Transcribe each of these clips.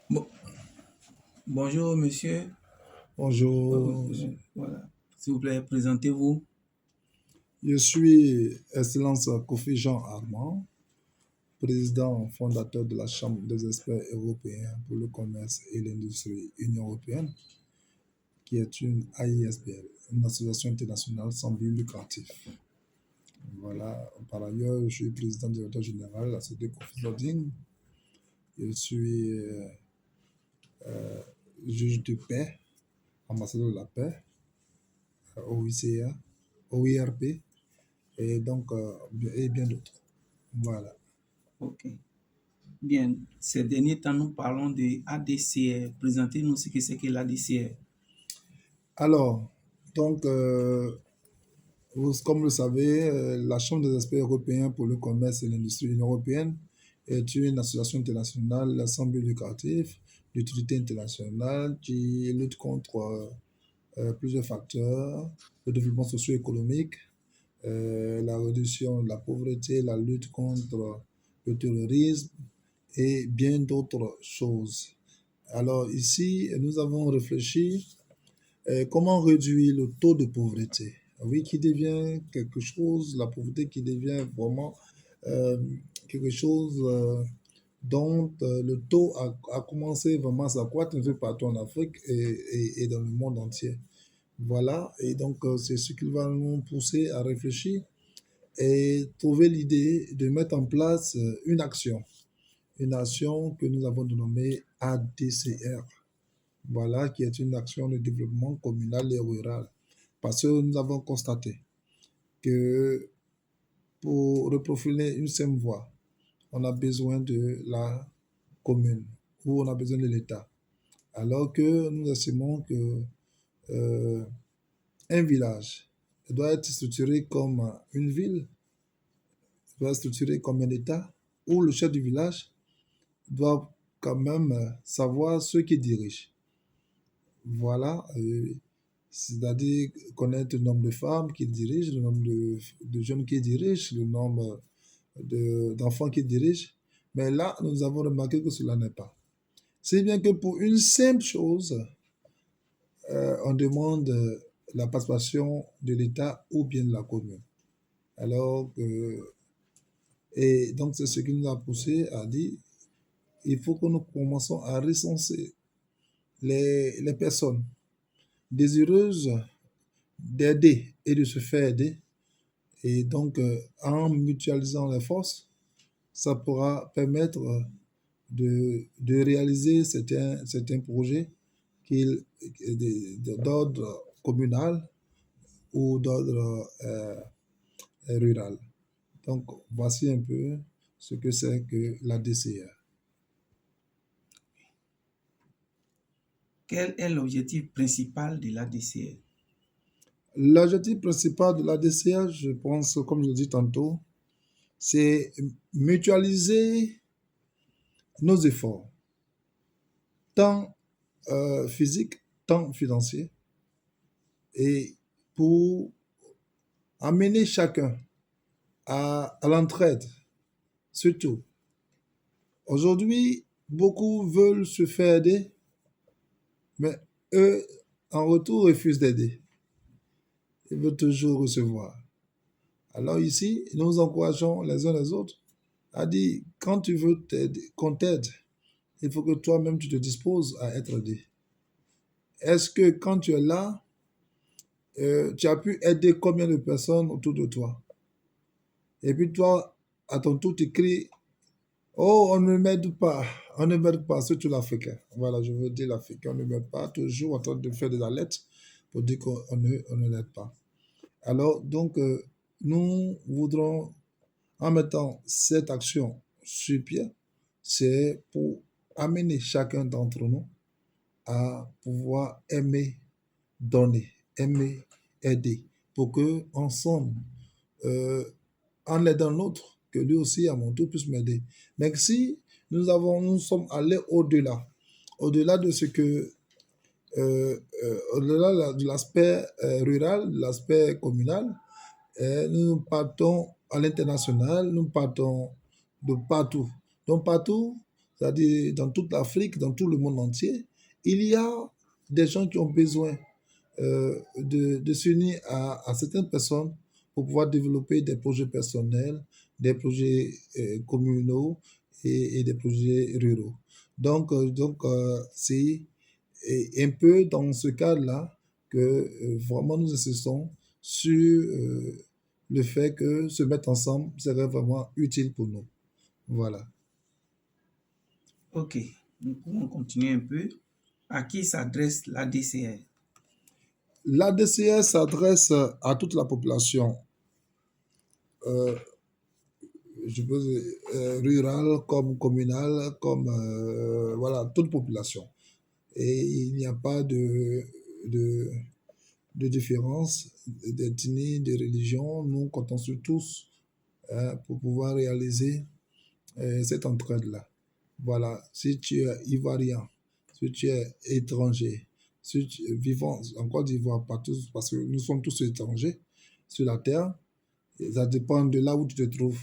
Bon- bonjour, monsieur. Bonjour, Voilà. S'il vous plaît, présentez-vous. je suis Excellence Kofi Jean Armand, président fondateur de la Chambre des experts européens pour le commerce et l'industrie Union européenne, qui est une AISBL, une association internationale sans but lucratif. Voilà. Par ailleurs, je suis président directeur général de la société Kofi Holding. Je suis juge de paix, ambassadeur de la paix, OICA, OIRP, et donc, et bien d'autres. Voilà. OK. Bien, ces derniers temps, nous parlons de ADCR. Présentez-nous ce que c'est que l'ADCR. Alors, donc, comme vous le savez, la Chambre des experts européens pour le commerce et l'industrie union européenne est une association internationale sans but lucratif d'utilité internationale qui lutte contre plusieurs facteurs, le développement socio-économique, la réduction de la pauvreté, la lutte contre le terrorisme et bien d'autres choses. Alors ici, nous avons réfléchi comment réduire le taux de pauvreté. Oui, qui devient quelque chose, la pauvreté qui devient vraiment euh, quelque chose dont le taux a commencé vraiment à s'accroître un peu partout en Afrique et dans le monde entier. Voilà, et donc c'est ce qui va nous pousser à réfléchir et trouver l'idée de mettre en place une action que nous avons dénommée ADCR. Voilà, qui est une action de développement communal et rural. Parce que nous avons constaté que pour reprofiler une seule voie, on a besoin de la commune ou on a besoin de l'État. Alors que nous estimons que euh, un village doit être structuré comme une ville, doit être structuré comme un État, où le chef du village doit quand même savoir ceux qui dirigent. Voilà, c'est-à-dire connaître le nombre de femmes qui dirigent, le nombre de jeunes qui dirigent, le nombre d'enfants qui dirigent. Mais là, nous avons remarqué que cela n'est pas. C'est bien que pour une simple chose, on demande la participation de l'État ou bien de la commune. Alors, et donc c'est ce qui nous a poussé à dire, il faut que nous commençons à recenser les personnes désireuses d'aider et de se faire aider. Et donc, en mutualisant les forces, ça pourra permettre de réaliser certains projets d'ordre communal ou d'ordre rural. Donc, voici un peu ce que c'est que la DCA. Quel est l'objectif principal de l'ADCR? L'objectif principal de la DCA, je pense, comme je l'ai dit tantôt, c'est mutualiser nos efforts, tant physiques, tant financiers, et pour amener chacun à l'entraide, surtout. Aujourd'hui, beaucoup veulent se faire aider, mais eux, en retour, refusent d'aider. Ils veulent toujours recevoir. Alors ici, nous encourageons les uns les autres à dire, quand tu veux qu'on t'aide, il faut que toi-même tu te disposes à être aidé. Est-ce que quand tu es là, tu as pu aider combien de personnes autour de toi? Et puis toi, à ton tour, tu cries, oh, on ne m'aide pas, on ne m'aide pas, surtout l'Africain. Voilà, je veux dire l'Africain, on ne m'aide pas, toujours en train de faire des alertes pour dire on ne l'aide pas. Alors, donc, nous voudrons, en mettant cette action sur pied, c'est pour amener chacun d'entre nous à pouvoir aimer donner, aimer aider, pour que ensemble, euh, en aidant l'autre, que lui aussi, à mon tour, puisse m'aider. Mais si nous sommes allés au-delà, au-delà de ce que, au-delà de l'aspect rural, de l'aspect communal, nous partons à l'international, nous partons de partout. Donc partout, c'est-à-dire dans toute l'Afrique, dans tout le monde entier, il y a des gens qui ont besoin de s'unir à certaines personnes pour pouvoir développer des projets personnels, des projets communaux et des projets ruraux. C'est un peu dans ce cadre-là que vraiment nous insistons sur le fait que se mettre ensemble serait vraiment utile pour nous. Voilà. Ok, nous pouvons continuer un peu. À qui s'adresse l'ADCR? L'ADCR s'adresse à toute la population, euh, je peux dire, rurale comme communale, comme voilà, toute population. Et il n'y a pas de, de différence d'ethnie, de religion. Nous comptons sur tous pour pouvoir réaliser cette entraide-là. Voilà, si tu es ivoirien, si tu es étranger, si tu es vivant en Côte d'Ivoire, pas tous, parce que nous sommes tous étrangers sur la terre, et ça dépend de là où tu te trouves.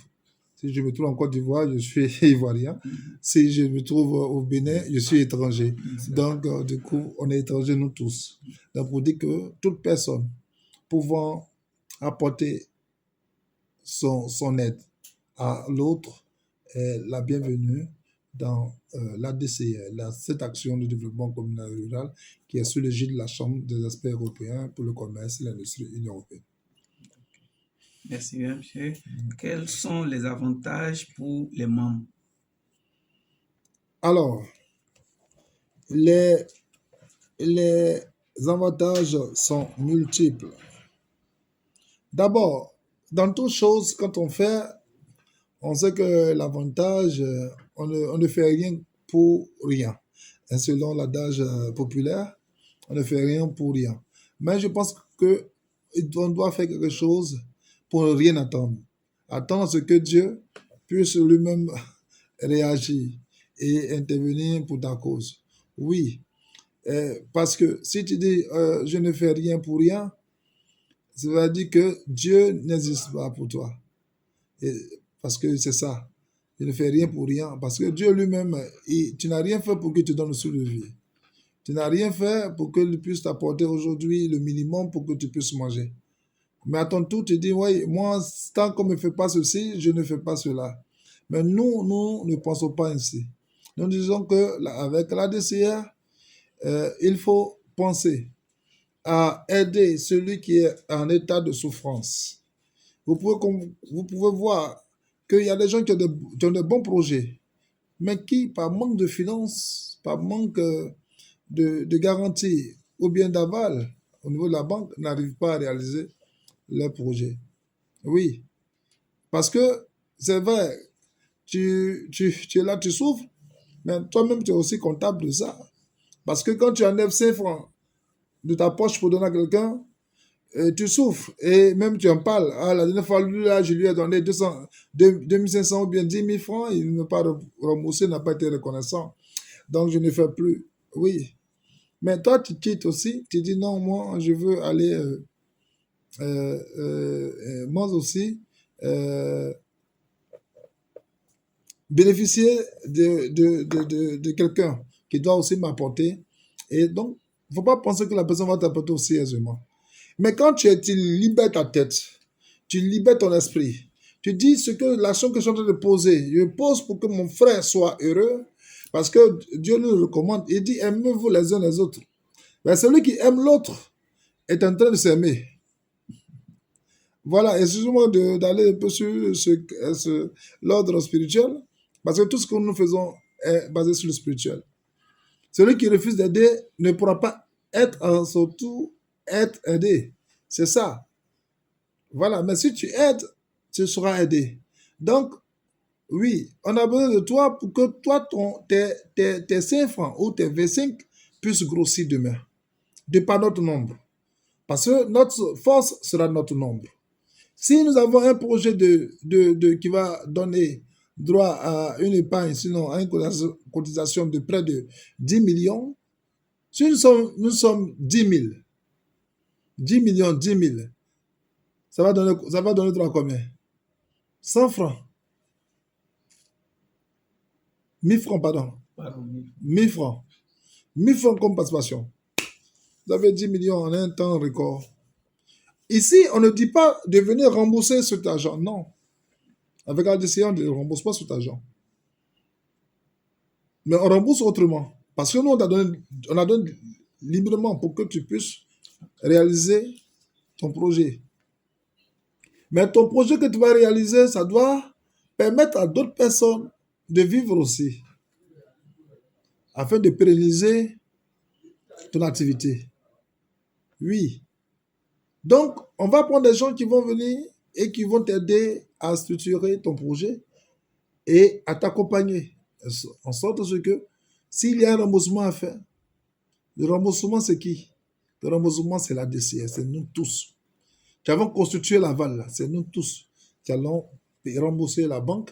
Si je me trouve en Côte d'Ivoire, je suis ivoirien. Si je me trouve au Bénin, je suis étranger. Donc, du coup, on est étrangers, nous tous. Donc, pour dire que toute personne pouvant apporter son aide à l'autre est la bienvenue dans l'ADCR, cette action de développement communal et rural qui est sous l'égide de la Chambre des experts européens pour le commerce et l'industrie union européenne. Merci bien, monsieur. Quels sont les avantages pour les membres? Alors, les, les avantages sont multiples. D'abord, dans toute chose, quand on fait, on sait que l'avantage, on ne fait rien pour rien. Et selon l'adage populaire, on ne fait rien pour rien. Mais je pense qu'on doit faire quelque chose pour ne rien attendre. Attendre ce que Dieu puisse lui-même réagir et intervenir pour ta cause. Oui, parce que si tu dis je ne fais rien pour rien, ça veut dire que Dieu n'existe pas pour toi. Et, parce que c'est ça. Je ne fais rien pour rien. Parce que Dieu lui-même, tu n'as rien fait pour qu'il te donne le souffle de vie. Tu n'as rien fait pour qu'il puisse t'apporter aujourd'hui le minimum pour que tu puisses manger. Mais à ton tour, tu dis, oui, moi, tant qu'on ne me fait pas ceci, je ne fais pas cela. Mais nous ne pensons pas ainsi. Nous disons qu'avec la DCR, il faut penser à aider celui qui est en état de souffrance. Vous pouvez voir qu'il y a des gens qui ont de bons projets, mais qui, par manque de finances, par manque de garantie ou bien d'aval au niveau de la banque, n'arrivent pas à réaliser leur projet. Oui, parce que c'est vrai, tu es là, tu souffres, mais toi-même, tu es aussi comptable de ça. Parce que quand tu enlèves 5 francs de ta poche pour donner à quelqu'un, tu souffres et même tu en parles. Ah, la dernière fois, lui, là, je lui ai donné 2500 ou bien 10 000 francs, il ne m'a pas remboursé, n'a pas été reconnaissant. Donc, je ne fais plus. Oui. Mais toi, tu quittes aussi, tu dis non, moi, je veux aller, moi aussi, euh, bénéficier de quelqu'un qui doit aussi m'apporter. Et donc, il ne faut pas penser que la personne va t'apporter aussi aisément. Mais quand tu libères ta tête, tu libères ton esprit, tu dis ce que l'action que je suis en train de poser, je pose pour que mon frère soit heureux, parce que Dieu nous recommande, il dit aimez-vous les uns les autres. Mais celui qui aime l'autre est en train de s'aimer. Voilà, excusez-moi d'aller un peu sur l'ordre spirituel, parce que tout ce que nous faisons est basé sur le spirituel. Celui qui refuse d'aider ne pourra pas être en son tour, être aidé. C'est ça. Voilà, mais si tu aides, tu seras aidé. Donc, oui, on a besoin de toi pour que toi, tes 5 francs ou tes 25 puissent grossir demain, de par notre nombre. Parce que notre force sera notre nombre. Si nous avons un projet qui va donner droit à une épargne, sinon à une cotisation de près de 10 millions, si nous sommes 10 000, 10 millions, 10 000, ça va donner droit à combien? 100 francs. 1000 francs, pardon. Pardon, 1000 francs. 1000 francs comme participation. Vous avez 10 millions en un temps record. Ici, on ne dit pas de venir rembourser cet argent. Non. Avec ADCA, on ne rembourse pas cet argent. Mais on rembourse autrement. Parce que nous, on a donné librement pour que tu puisses réaliser ton projet. Mais ton projet que tu vas réaliser, ça doit permettre à d'autres personnes de vivre aussi, afin de pérenniser ton activité. Oui. Donc, on va prendre des gens qui vont venir et qui vont t'aider à structurer ton projet et à t'accompagner. En sorte que s'il y a un remboursement à faire, le remboursement, c'est qui? Le remboursement, c'est la DCS, c'est nous tous. Qui avons constitué la VAL, c'est nous tous qui allons rembourser la banque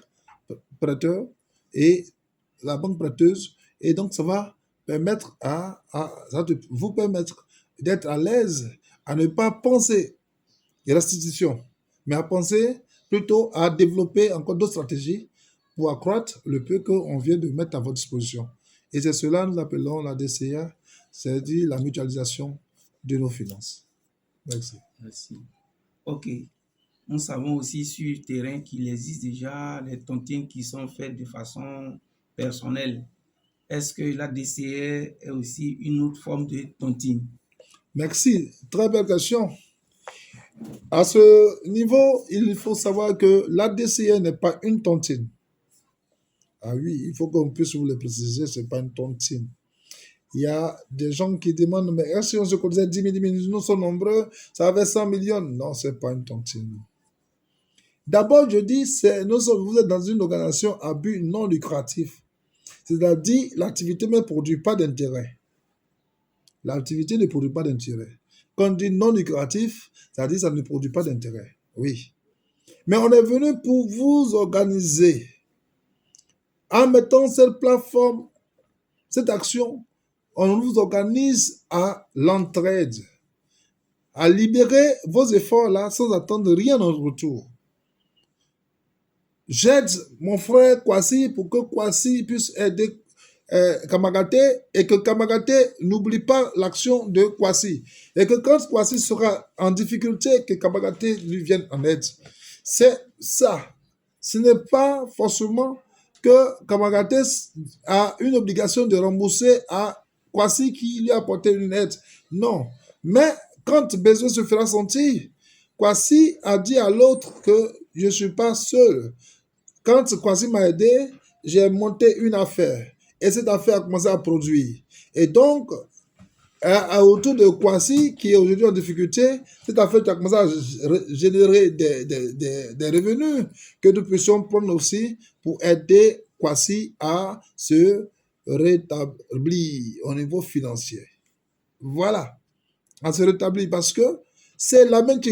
prêteur et la banque prêteuse. Et donc, ça va permettre vous permettre d'être à l'aise, à ne pas penser restitution, mais à penser plutôt à développer encore d'autres stratégies pour accroître le peu qu'on vient de mettre à votre disposition. Et c'est cela que nous appelons la DCA, c'est-à-dire la mutualisation de nos finances. Merci. Merci. OK. Nous savons aussi sur le terrain qu'il existe déjà des tontines qui sont faites de façon personnelle. Est-ce que la DCA est aussi une autre forme de tontine? Merci. Très belle question. À ce niveau, il faut savoir que la DCA n'est pas une tontine. Ah oui, il faut qu'on puisse vous le préciser, ce n'est pas une tontine. Il y a des gens qui demandent, mais est-ce qu'on se connaissait 10 000, nous sommes nombreux, ça fait 100 millions. Non, ce n'est pas une tontine. D'abord, je dis, vous êtes dans une organisation à but non lucratif. C'est-à-dire, l'activité ne produit pas d'intérêt. L'activité ne produit pas d'intérêt. Quand on dit non lucratif, c'est-à-dire que ça ne produit pas d'intérêt. Oui. Mais on est venu pour vous organiser. En mettant cette plateforme, cette action, on vous organise à l'entraide, à libérer vos efforts là sans attendre rien en retour. J'aide mon frère Kwasi pour que Kwasi puisse aider Kamagaté et que Kamagaté n'oublie pas l'action de Kwasi. Et que quand Kwasi sera en difficulté, que Kamagaté lui vienne en aide. C'est ça. Ce n'est pas forcément que Kamagaté a une obligation de rembourser à Kwasi qui lui a apporté une aide. Non. Mais quand besoin se fera sentir, Kwasi a dit à l'autre que je ne suis pas seul. Quand Kwasi m'a aidé, j'ai monté une affaire. Et cette affaire a commencé à produire. Et donc, autour de Kwasi, qui est aujourd'hui en difficulté, cette affaire a commencé à générer des revenus que nous puissions prendre aussi pour aider Kwasi à se rétablir au niveau financier. Voilà. À se rétablir parce que c'est la main que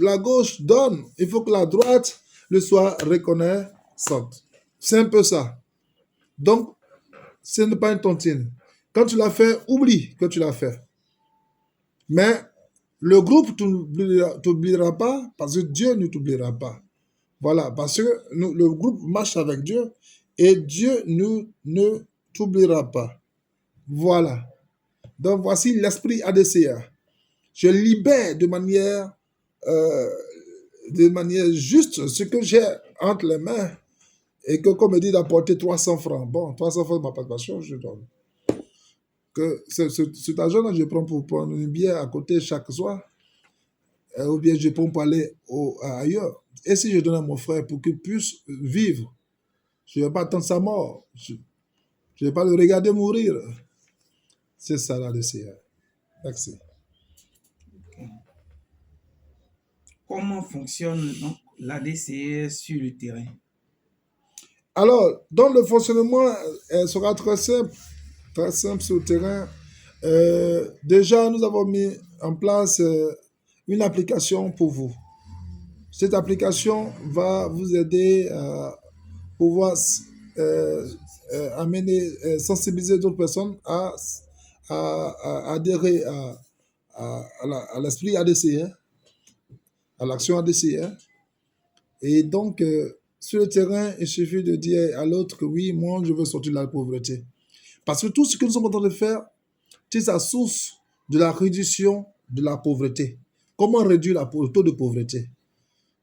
la gauche donne. Il faut que la droite le soit reconnaissante. C'est un peu ça. Donc, ce n'est pas une tontine. Quand tu l'as fait, oublie que tu l'as fait. Mais le groupe ne t'oubliera pas parce que Dieu ne t'oubliera pas. Voilà, parce que le groupe marche avec Dieu et Dieu ne t'oubliera pas. Voilà. Donc, voici l'esprit ADCA. Je libère de manière juste ce que j'ai entre les mains et que, comme on dit, d'apporter 300 francs. Bon, 300 francs de ma participation, je donne. Que cet argent-là, je prends pour prendre une bière à côté chaque soir, ou bien je prends pour aller ailleurs. Et si je donne à mon frère pour qu'il puisse vivre, je ne vais pas attendre sa mort. Je ne vais pas le regarder mourir. C'est ça la DCA. Merci. Comment fonctionne donc la DCA sur le terrain? Alors, dans le fonctionnement, elle sera très simple sur le terrain. Déjà, nous avons mis en place une application pour vous. Cette application va vous aider à pouvoir sensibiliser d'autres personnes à adhérer à l'esprit ADCA, à l'action ADCA. Et donc, sur le terrain, il suffit de dire à l'autre que oui, moi, je veux sortir de la pauvreté. Parce que tout ce que nous sommes en train de faire, c'est la source de la réduction de la pauvreté. Comment réduire le taux de pauvreté?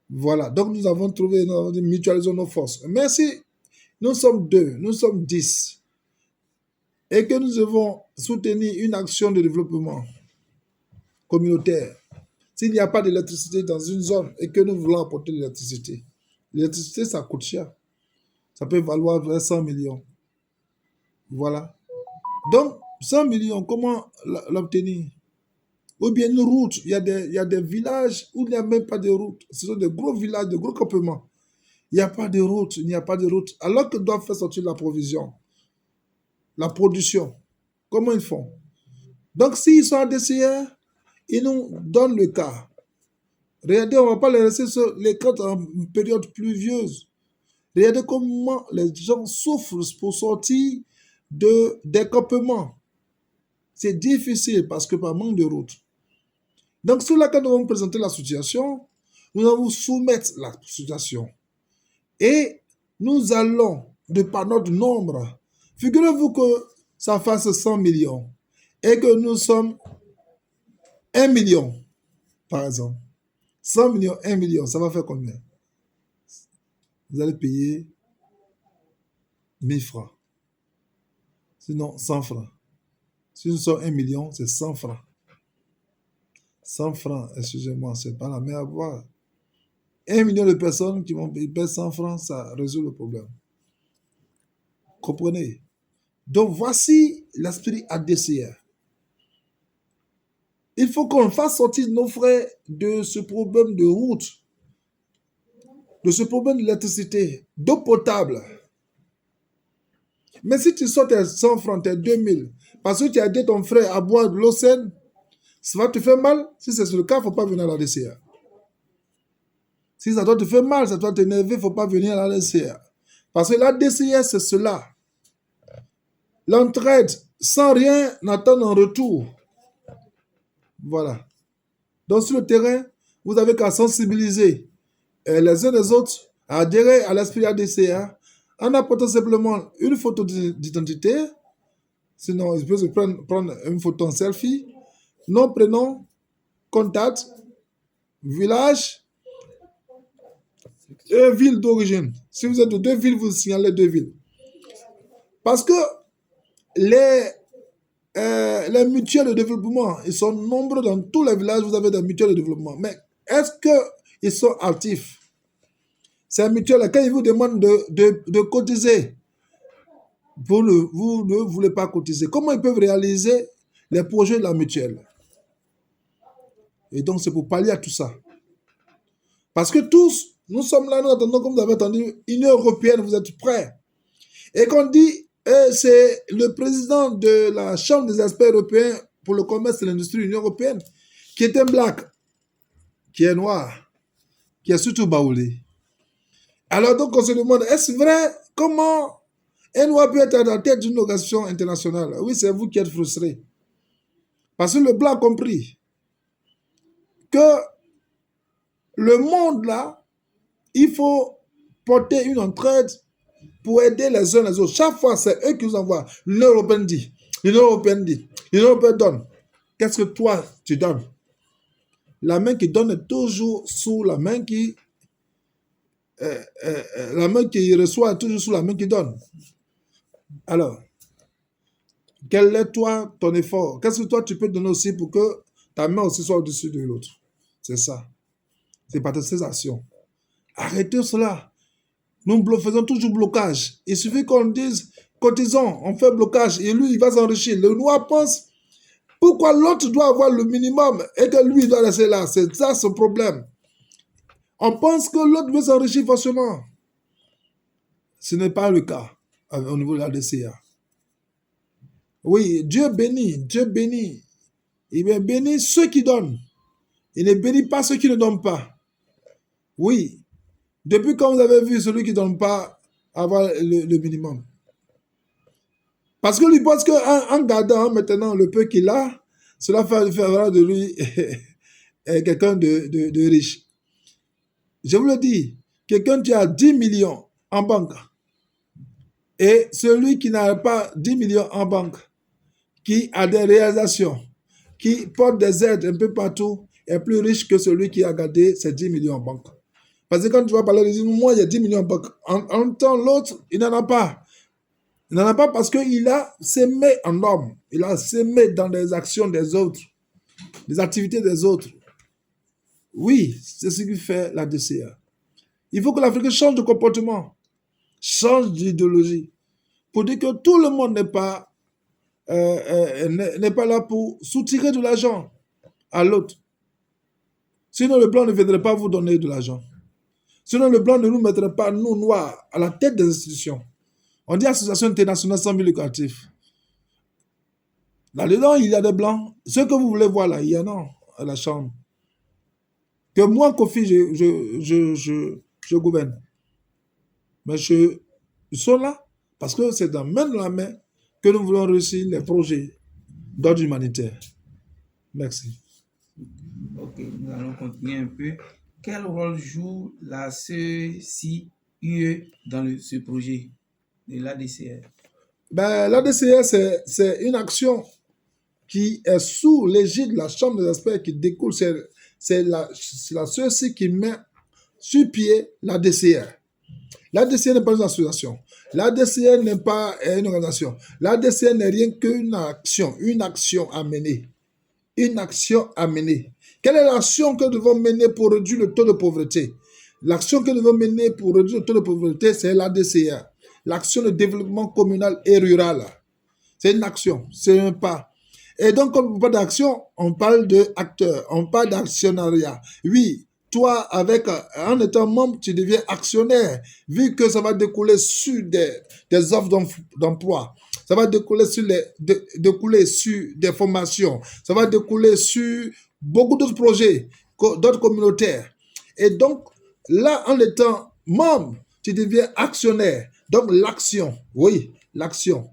Voilà. Donc, nous avons trouvé, nous avons dit, mutualisons nos forces. Mais si nous sommes 2, nous sommes 10, et que nous devons soutenir une action de développement communautaire, s'il n'y a pas d'électricité dans une zone et que nous voulons apporter l'électricité, l'électricité, ça coûte cher. Ça peut valoir vers 100 millions. Voilà. Donc, 100 millions, comment l'obtenir? Ou bien une route. Il y a des villages où il n'y a même pas de route. Ce sont des gros villages, de gros campements. Il n'y a pas de route, il n'y a pas de route. Alors que doivent faire sortir la provision, la production. Comment ils font? Donc, s'ils sont en DCR, ils nous donnent le cas. Regardez, on ne va pas les laisser sur les côtes en période pluvieuse. Regardez comment les gens souffrent pour sortir des campements. C'est difficile parce que par manque de route. Donc, sur laquelle nous allons présenter la situation, nous allons vous soumettre la situation. Et nous allons, de par notre nombre, figurez-vous que ça fasse 100 millions et que nous sommes 1 million, par exemple. 100 millions, 1 million, ça va faire combien? Vous allez payer 1000 francs. Sinon, 100 francs. Si nous sommes 1 million, c'est 100 francs. 100 francs, excusez-moi, c'est pas la mer à boire. 1 million de personnes qui vont payer 100 francs, ça résout le problème. Comprenez? Donc, voici l'esprit ADCR. Il faut qu'on fasse sortir nos frères de ce problème de route, de ce problème d'électricité, d'eau potable. Mais si tu sors tes 100 francs, tes 2000, parce que tu as dit à ton frère à boire de l'eau saine, ça va te faire mal. Si c'est le cas, il ne faut pas venir à la DCA. Si ça doit te faire mal, ça doit t'énerver, il ne faut pas venir à la DCA. Parce que la DCA, c'est cela. L'entraide, sans rien attendre en retour. Voilà. Donc, sur le terrain, vous avez qu'à sensibiliser les uns les autres à adhérer à l'esprit ADCA en apportant simplement une photo d'identité. Sinon, il peut se prendre une photo en selfie. Nom, prénom, contact, village et ville d'origine. Si vous êtes de 2 villes, vous signalez 2 villes. Parce que les mutuelles de développement, ils sont nombreux dans tous les villages, vous avez des mutuelles de développement. Mais est-ce qu'ils sont actifs? Ces mutuelles, quand ils vous demandent de cotiser, vous ne voulez pas cotiser. Comment ils peuvent réaliser les projets de la mutuelle? Et donc, c'est pour pallier à tout ça. Parce que tous, nous sommes là, nous attendons, comme vous avez entendu, Union européenne, vous êtes prêts. Et qu'on dit, c'est le président de la Chambre des experts européens pour le commerce et l'industrie de l'Union européenne, qui est un black, qui est noir, qui est surtout baoulé. Alors donc, on se demande, est-ce vrai? Comment un noir peut être à la tête d'une organisation internationale? Oui, c'est vous qui êtes frustrés. Parce que le blanc a compris que le monde là, il faut porter une entraide pour aider les uns les autres. Chaque fois, c'est eux qui nous envoient. L'Union européenne dit, l'Union européenne dit, l'Union européenne donne. Qu'est-ce que toi, tu donnes? La main qui donne est toujours sous la main qui... la main qui reçoit est toujours sous la main qui donne. Alors, quel est toi ton effort? Qu'est-ce que toi tu peux donner aussi pour que ta main aussi soit au-dessus de l'autre? C'est ça. C'est par ces actions. Arrêtez cela. Nous faisons toujours blocage. Il suffit qu'on dise, cotisons, on fait blocage et lui, il va s'enrichir. Le noir pense, pourquoi l'autre doit avoir le minimum et que lui, il doit rester là? C'est ça ce problème. On pense que l'autre veut s'enrichir forcément. Ce n'est pas le cas au niveau de la DCA. Oui, Dieu bénit, Dieu bénit. Il bénit ceux qui donnent. Il ne bénit pas ceux qui ne donnent pas. Oui. Depuis quand vous avez vu celui qui ne donne pas avoir le minimum? Parce que lui pense qu'en gardant maintenant le peu qu'il a, cela fera de lui quelqu'un de riche. Je vous le dis, quelqu'un qui a 10 millions en banque et celui qui n'a pas 10 millions en banque, qui a des réalisations, qui porte des aides un peu partout, est plus riche que celui qui a gardé ses 10 millions en banque. Parce que quand tu vas parler de moi, il y a 10 millions en banque. En même temps, l'autre, il n'en a pas. Il n'en a pas parce qu'il a sémé en homme. Il a sémé dans des actions des autres, des activités des autres. Oui, c'est ce qui fait la DCA. Il faut que l'Afrique change de comportement, change d'idéologie, pour dire que tout le monde n'est pas là pour soutirer de l'argent à l'autre. Sinon, le blanc ne viendrait pas vous donner de l'argent. Sinon, le blanc ne nous mettrait pas, nous, noirs, à la tête des institutions. On dit association internationale sans but lucratif. Là-dedans, il y a des blancs. Ce que vous voulez voir là, il y en a à la chambre. Que moi, Kofi, je gouverne. Mais ils sont là parce que c'est main dans la main que nous voulons réussir les projets d'ordre humanitaire. Merci. Ok, nous allons continuer un peu. Quel rôle joue la CECIE dans ce projet de l'ADCR? Ben, l'ADCR, c'est une action qui est sous l'égide de la Chambre des experts qui découle. C'est la CECIE qui met sur pied l'ADCR. L'ADCR n'est pas une association. L'ADCR n'est pas une organisation. L'ADCR n'est rien qu'une action à mener. Une action à mener. Quelle est l'action que nous devons mener pour réduire le taux de pauvreté? L'action que nous devons mener pour réduire le taux de pauvreté, c'est l'ADCR. L'action de développement communal et rural. C'est une action, c'est un pas. Et donc, quand on parle d'action, on parle d'acteurs, on parle d'actionnariat. Oui, toi, en étant membre, tu deviens actionnaire, vu que ça va découler sur des offres d'emploi. Ça va découler sur des formations. Ça va découler sur beaucoup d'autres projets, d'autres communautaires. Et donc, là, en étant membre, tu deviens actionnaire. Donc, l'action, oui, l'action.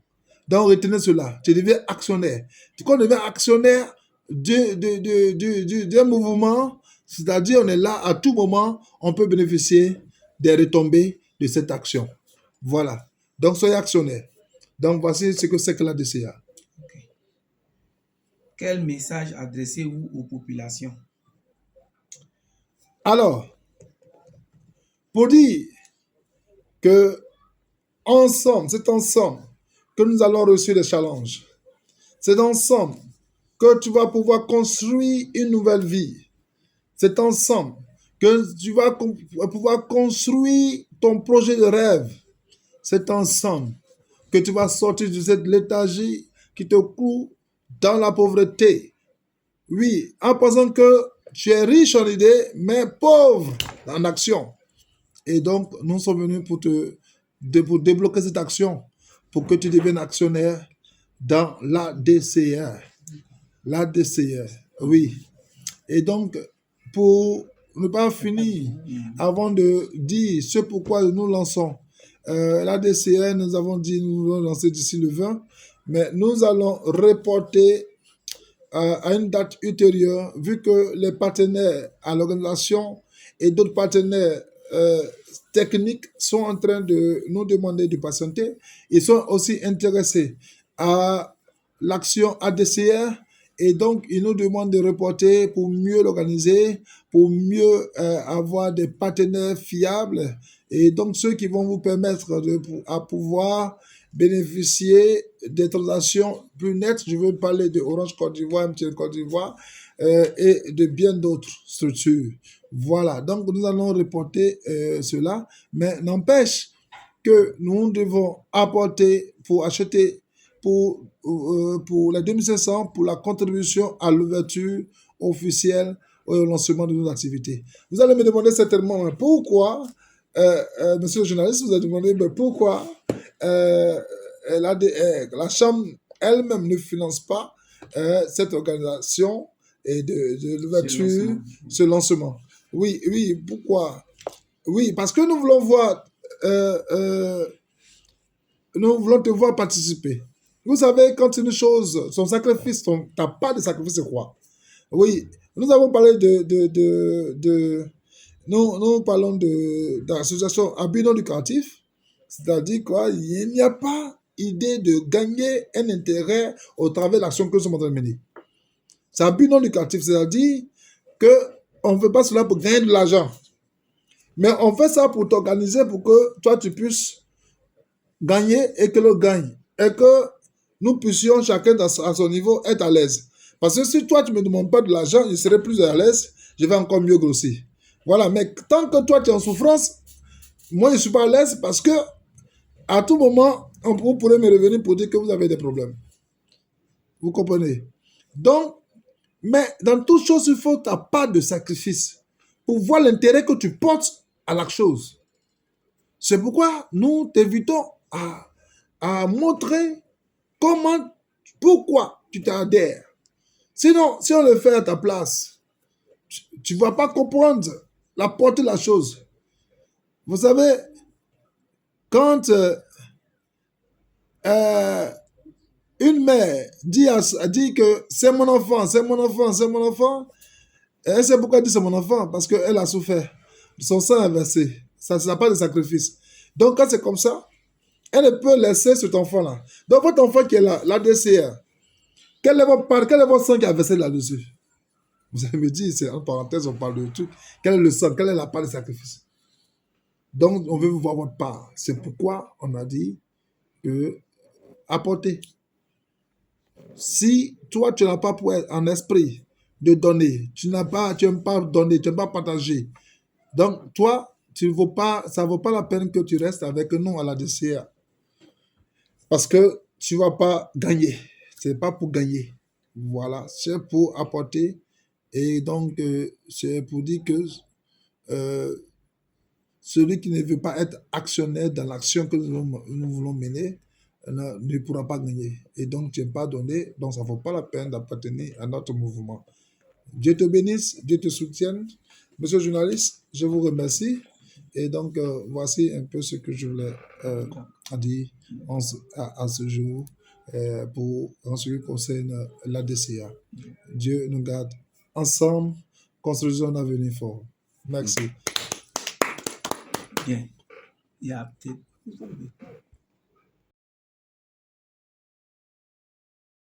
Donc, retenez cela. Tu deviens actionnaire. Quand on devient actionnaire d'un mouvement, c'est-à-dire on est là à tout moment, on peut bénéficier des retombées de cette action. Voilà. Donc, soyez actionnaire. Donc, voici ce que c'est que la DCA. Okay. Quel message adressez-vous aux populations? Alors, pour dire que c'est ensemble que nous allons réussir les challenges. C'est ensemble que tu vas pouvoir construire une nouvelle vie. C'est ensemble que tu vas pouvoir construire ton projet de rêve. C'est ensemble que tu vas sortir de cette léthargie qui te coule dans la pauvreté. Oui, en pensant que tu es riche en idées, mais pauvre en action. Et donc, nous sommes venus pour débloquer cette action, pour que tu deviennes actionnaire dans l'ADCR. L'ADCR, oui. Et donc, pour ne pas finir, avant de dire ce pourquoi nous lançons l'ADCR, nous avons dit nous allons lancer d'ici le 20, mais nous allons reporter à une date ultérieure, vu que les partenaires à l'organisation et d'autres partenaires techniques sont en train de nous demander de patienter. Ils sont aussi intéressés à l'action ADCR et donc ils nous demandent de reporter pour mieux l'organiser, pour mieux avoir des partenaires fiables et donc ceux qui vont vous permettre à pouvoir bénéficier des transactions plus nettes. Je veux parler de Orange Côte d'Ivoire, MTN Côte d'Ivoire et de bien d'autres structures. Voilà, donc nous allons reporter cela, mais n'empêche que nous devons apporter pour acheter pour les 2500 pour la contribution à l'ouverture officielle au lancement de nos activités. Vous allez me demander certainement pourquoi, monsieur le journaliste, vous allez demander pourquoi la Chambre elle-même ne finance pas cette organisation et de l'ouverture, ce lancement. Oui, pourquoi? Oui, parce que nous voulons voir, nous voulons te voir participer. Vous savez, quand une chose, son sacrifice, t'as pas de sacrifice, c'est quoi? Oui, nous avons parlé nous parlons d'association à but non lucratif, c'est-à-dire quoi, il n'y a pas idée de gagner un intérêt au travers de l'action que nous sommes en train de mener. C'est à but non lucratif, c'est-à-dire qu'on ne fait pas cela pour gagner de l'argent, mais on fait ça pour t'organiser pour que toi tu puisses gagner et que l'autre gagne, et que nous puissions chacun à son niveau être à l'aise. Parce que si toi tu ne me demandes pas de l'argent, je serai plus à l'aise, je vais encore mieux grossir. Voilà, mais tant que toi tu es en souffrance, moi je ne suis pas à l'aise parce que à tout moment, vous pourrez me revenir pour dire que vous avez des problèmes. Vous comprenez? Donc, mais dans toute chose, il faut ta part de sacrifice pour voir l'intérêt que tu portes à la chose. C'est pourquoi nous t'invitons à montrer pourquoi tu t'adhères. Sinon, si on le fait à ta place, tu ne vas pas comprendre la portée de la chose. Vous savez, quand une mère dit que c'est mon enfant, c'est mon enfant, c'est mon enfant, elle sait pourquoi elle dit c'est mon enfant, parce qu'elle a souffert. Son sang est versé. Ça n'a pas de sacrifice. Donc, quand c'est comme ça, elle ne peut laisser cet enfant-là. Donc, votre enfant qui est là, la DCR, quel est votre sang qui a versé là-dessus? Vous allez me dire, c'est en parenthèse, on parle de tout. Quel est le sang? Quelle est la part de sacrifice? Donc, on veut vous voir votre part. C'est pourquoi on a dit que apporter. Si toi, tu n'as pas pour en esprit de donner, tu n'aimes pas donner, tu n'aimes pas partager. Donc, toi, ça ne vaut pas la peine que tu restes avec nous à la DCA. Parce que tu ne vas pas gagner. Ce n'est pas pour gagner. Voilà, c'est pour apporter. Et donc, c'est pour dire que celui qui ne veut pas être actionnaire dans l'action que nous voulons mener ne pourra pas gagner. Et donc, tu n'es pas donné, donc ça ne vaut pas la peine d'appartenir à notre mouvement. Dieu te bénisse, Dieu te soutienne. Monsieur le journaliste, je vous remercie. Et donc, voici un peu ce que je voulais dire à ce jour en ce qui concerne la DCA. Dieu nous garde ensemble, construisons un avenir fort. Merci. Bien. Il y a peut-être